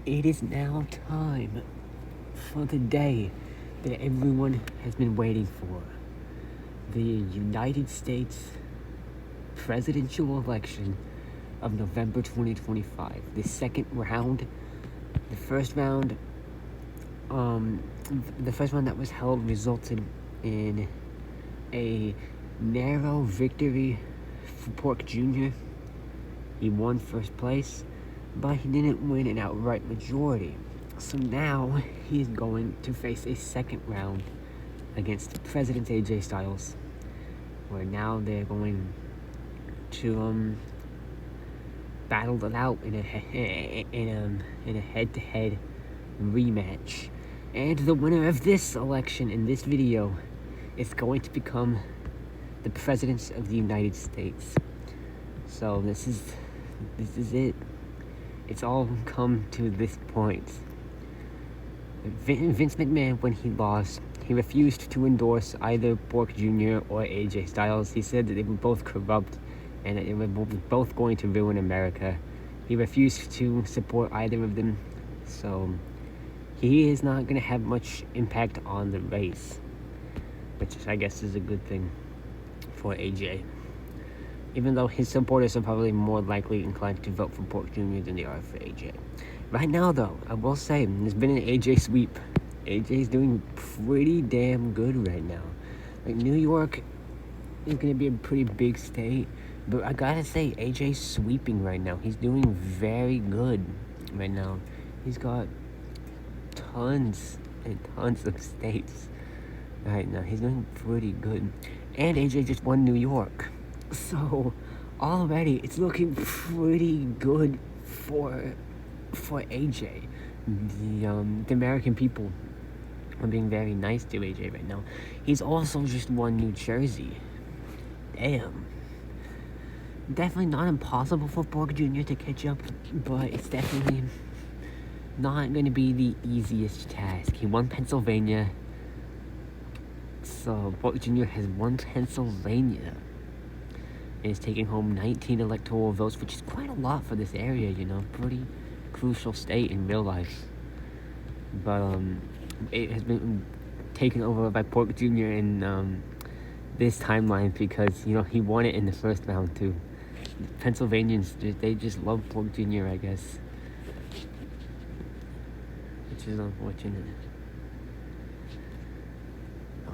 It is now time for the day that everyone has been waiting for. The United States presidential election of November 2025. The second round, the first round, the first round that was held resulted in a narrow victory for Pork Jr. He won first place, but he didn't win an outright majority. So now he's going to face a second round against President AJ Styles, where now they're going to battle it out in a head-to-head rematch. And the winner of this election in this video is going to become the President of the United States. So this is it. It's all come to this point. Vince McMahon, when he lost, he refused to endorse either Pork Jr. or AJ Styles. He said that they were both corrupt and that they were both going to ruin America. He refused to support either of them, so he is not going to have much impact on the race, which I guess is a good thing for AJ. Even though his supporters are probably more likely inclined to vote for Pork Jr. than they are for AJ. Right now, though, I will say, there's been an AJ sweep. AJ's doing pretty damn good right now. Like, New York is going to be a pretty big state, but I gotta say, AJ's sweeping right now. He's doing very good right now. He's got tons and tons of states right now. He's doing pretty good. And AJ just won New York. So, already, it's looking pretty good for AJ. The American people are being very nice to AJ right now. He's also just won New Jersey. Damn. Definitely not impossible for Pork Jr. to catch up, but it's definitely not going to be the easiest task. He won Pennsylvania. So, Pork Jr. has won Pennsylvania. And is taking home 19 electoral votes, which is quite a lot for this area, pretty crucial state in real life. But it has been taken over by Pork Jr. in this timeline because he won it in the first round too. Pennsylvanians, they just love Pork Jr., I guess, which is unfortunate.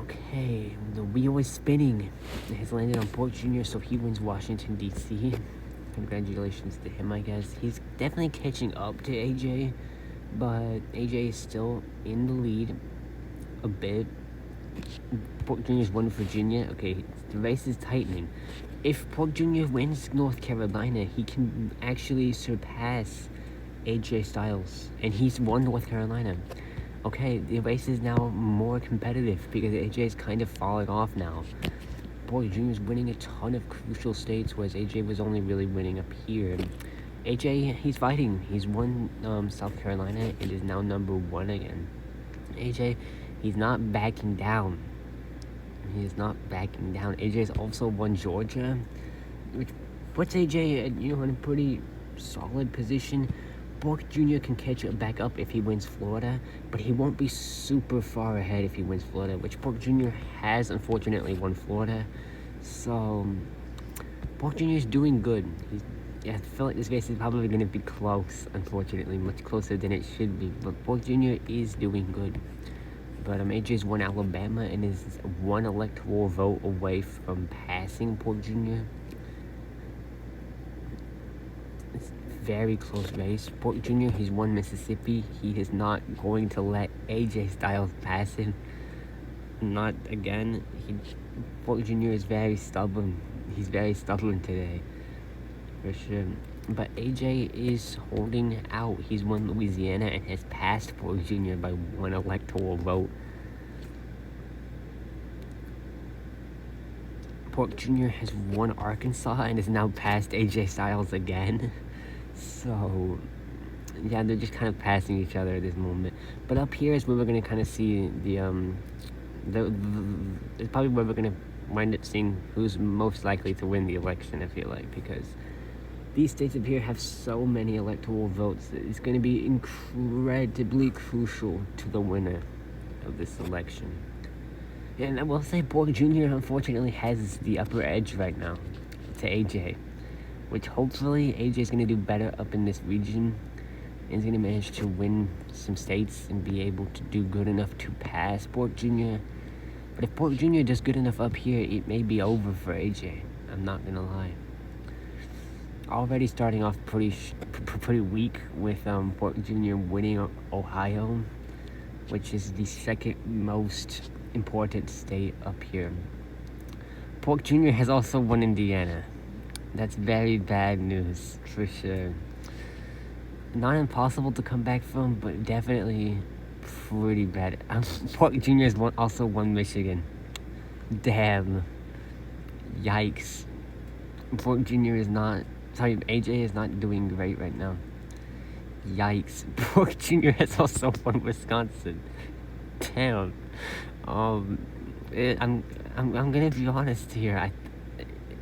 Okay, the wheel is spinning. It has landed on Pork Jr., so he wins Washington, D.C. Congratulations to him, I guess. He's definitely catching up to AJ, but AJ is still in the lead a bit. Pork Jr.'s won Virginia. Okay, the race is tightening. If Pork Jr. wins North Carolina, he can actually surpass AJ Styles, and he's won North Carolina. Okay, the race is now more competitive because AJ's kind of falling off now. Pork Jr. is winning a ton of crucial states, whereas AJ was only really winning up here. AJ, he's fighting. He's won South Carolina and is now number 1 again. AJ, he's not backing down. He is not backing down. AJ's also won Georgia, which puts AJ in a pretty solid position. Pork Jr. can catch it back up if he wins Florida, but he won't be super far ahead if he wins Florida, which Pork Jr. has unfortunately won Florida. So, Pork Jr. is doing good. I feel like this race is probably going to be close, unfortunately, much closer than it should be, but Pork Jr. is doing good. But AJ's won Alabama and is 1 electoral vote away from passing Pork Jr. Very close race. Pork Jr., he's won Mississippi. He is not going to let AJ Styles pass him. Not again. Pork Jr. is very stubborn. He's very stubborn today, for sure. But AJ is holding out. He's won Louisiana and has passed Pork Jr. by 1 electoral vote. Pork Jr. has won Arkansas and has now passed AJ Styles again. So, yeah, they're just kind of passing each other at this moment. But up here is where we're going to kind of see it's probably where we're going to wind up seeing who's most likely to win the election, I feel like, because These states up here have so many electoral votes that it's going to be incredibly crucial to the winner of this election. And I will say Borg Jr. unfortunately has the upper edge right now to AJ, which hopefully AJ is going to do better up in this region and is going to manage to win some states and be able to do good enough to pass Borg Jr. But if Borg Jr. does good enough up here, it may be over for AJ. I'm not going to lie. Already starting off pretty weak with Borg Jr. winning Ohio, which is the second most important state up here. Borg Jr. has also won Indiana. That's very bad news, for sure. Not impossible to come back from, but definitely pretty bad. Borg Jr. has also won Michigan. Damn. Yikes. Borg Jr. is not... Sorry, AJ is not doing great right now. Yikes. Borg Jr. has also won Wisconsin. Damn. I'm gonna be honest here.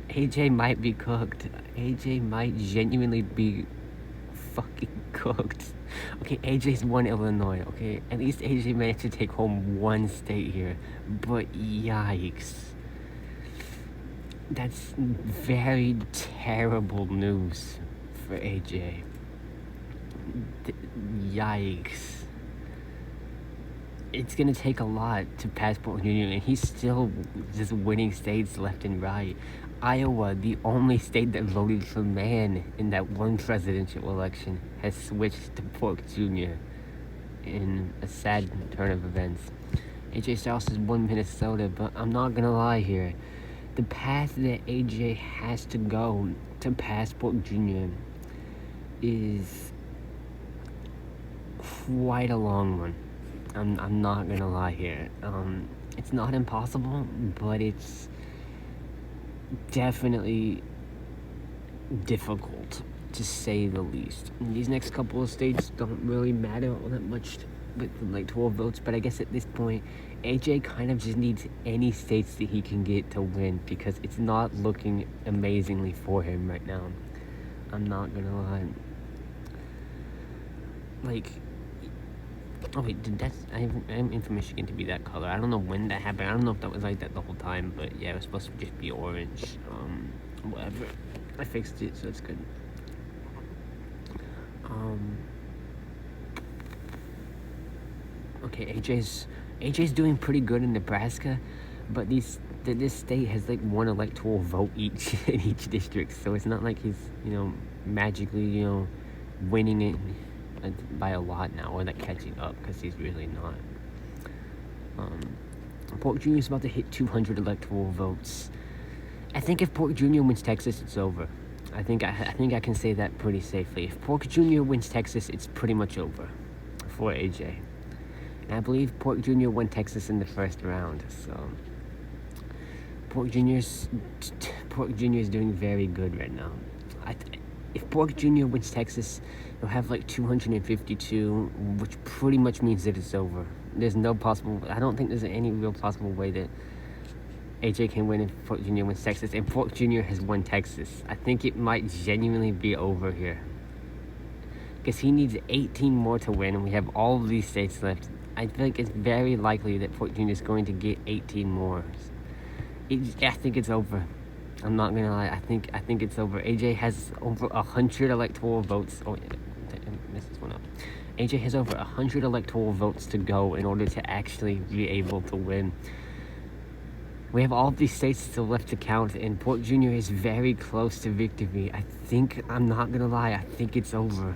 AJ might be cooked. AJ might genuinely be fucking cooked. Okay, AJ's won Illinois. Okay, at least AJ managed to take home one state here. But yikes. That's very terrible news for AJ. Yikes. It's gonna take a lot to pass Borg Jr. and he's still just winning states left and right. Iowa, the only state that voted for man in that one presidential election, has switched to Borg Jr. in a sad turn of events. AJ Styles has won Minnesota, but I'm not gonna lie here. The path that AJ has to go to pass Borg Jr. is quite a long one. I'm not gonna lie here. It's not impossible, but it's definitely difficult, to say the least. And these next couple of states don't really matter all that much with like 12 votes, but I guess at this point, AJ kind of just needs any states that he can get to win because it's not looking amazingly for him right now. I'm not gonna lie. Like, oh wait, I'm in for Michigan to be that color. I don't know when that happened. I don't know if that was like that the whole time, but yeah, it was supposed to just be orange. Whatever. I fixed it, so it's good. Okay, AJ's doing pretty good in Nebraska, but this state has like one electoral vote each in each district, so it's not like he's magically winning it by a lot now, or like catching up, because he's really not. Borg Jr. is about to hit 200 electoral votes. I think if Borg Jr. wins Texas, it's over. I think I can say that pretty safely. If Borg Jr. wins Texas, it's pretty much over for AJ. And I believe Borg Jr. won Texas in the first round, so Borg Jr. is doing very good right now. If Borg Jr. wins Texas, he'll have like 252, which pretty much means that it's over. There's no possible... I don't think there's any real possible way that AJ can win if Borg Jr. wins Texas, and Borg Jr. has won Texas. I think it might genuinely be over here. Because he needs 18 more to win, and we have all of these states left. I feel like it's very likely that Borg Jr. is going to get 18 more. I think it's over. I'm not gonna lie. I think it's over. AJ has over 100 electoral votes. Oh, yeah, I messed this one up. AJ has over 100 electoral votes to go in order to actually be able to win. We have all of these states still left to count, and Borg Jr. is very close to victory. I'm not gonna lie, I think it's over.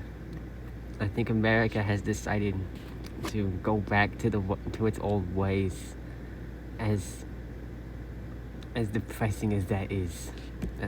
I think America has decided to go back to its old ways, as depressing as that is. I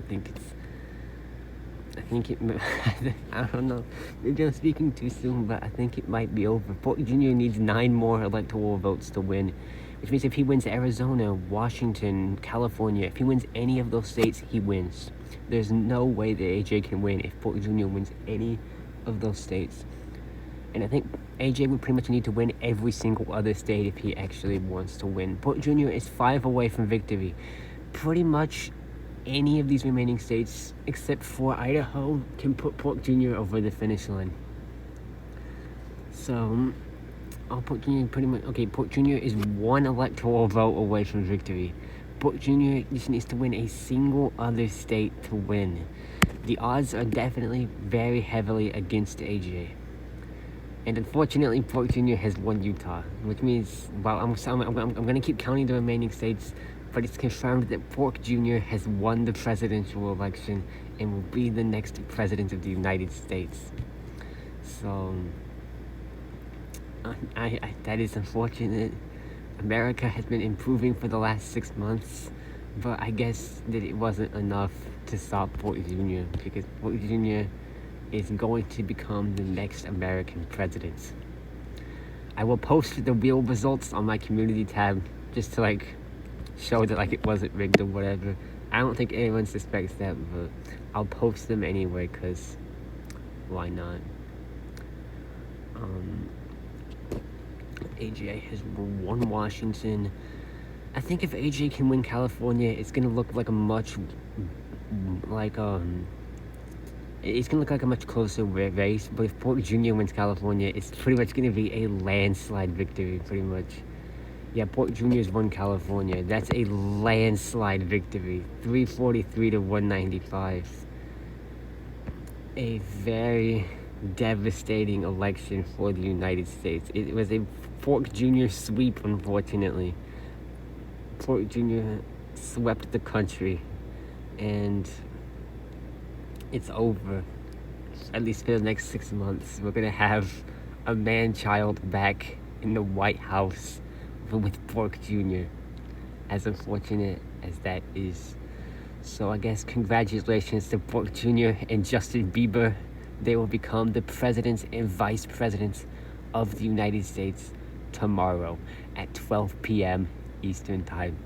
don't know, maybe I'm speaking too soon, but I think it might be over. Borg Jr. needs 9 more electoral votes to win, which means if he wins Arizona, Washington, California, if he wins any of those states, he wins. There's no way that AJ can win if Borg Jr. wins any of those states. And I think AJ would pretty much need to win every single other state if he actually wants to win. Borg Jr. is 5 away from victory. Pretty much any of these remaining states, except for Idaho, can put Pork Jr. over the finish line. So, Pork Jr. pretty much... Okay, Pork Jr. is one electoral vote away from victory. Pork Jr. just needs to win a single other state to win. The odds are definitely very heavily against AJ. And unfortunately, Pork Jr. has won Utah, which means, well, I'm going to keep counting the remaining states, but it's confirmed that Pork Jr. has won the presidential election and will be the next president of the United States. So, that is unfortunate. America has been improving for the last 6 months, but I guess that it wasn't enough to stop Pork Jr. because Pork Jr. is going to become the next American president. I will post the real results on my community tab just to show that it wasn't rigged or whatever. I don't think anyone suspects that, but I'll post them anyway because why not? AJ has won Washington. I think if AJ can win California, it's gonna look like a much closer race. But if Pork Jr. wins California, it's pretty much gonna be a landslide victory, pretty much. Yeah, Pork Jr.'s won California. That's a landslide victory, 343 to 195. A very devastating election for the United States. It was a Pork Jr. sweep, unfortunately. Pork Jr. swept the country, and it's over. At least for the next 6 months, we're gonna have a man-child back in the White House with Pork Jr. As unfortunate as that is. So I guess congratulations to Pork Jr. and Justin Bieber. They will become the president and vice president of the United States tomorrow at 12 p.m. Eastern Time.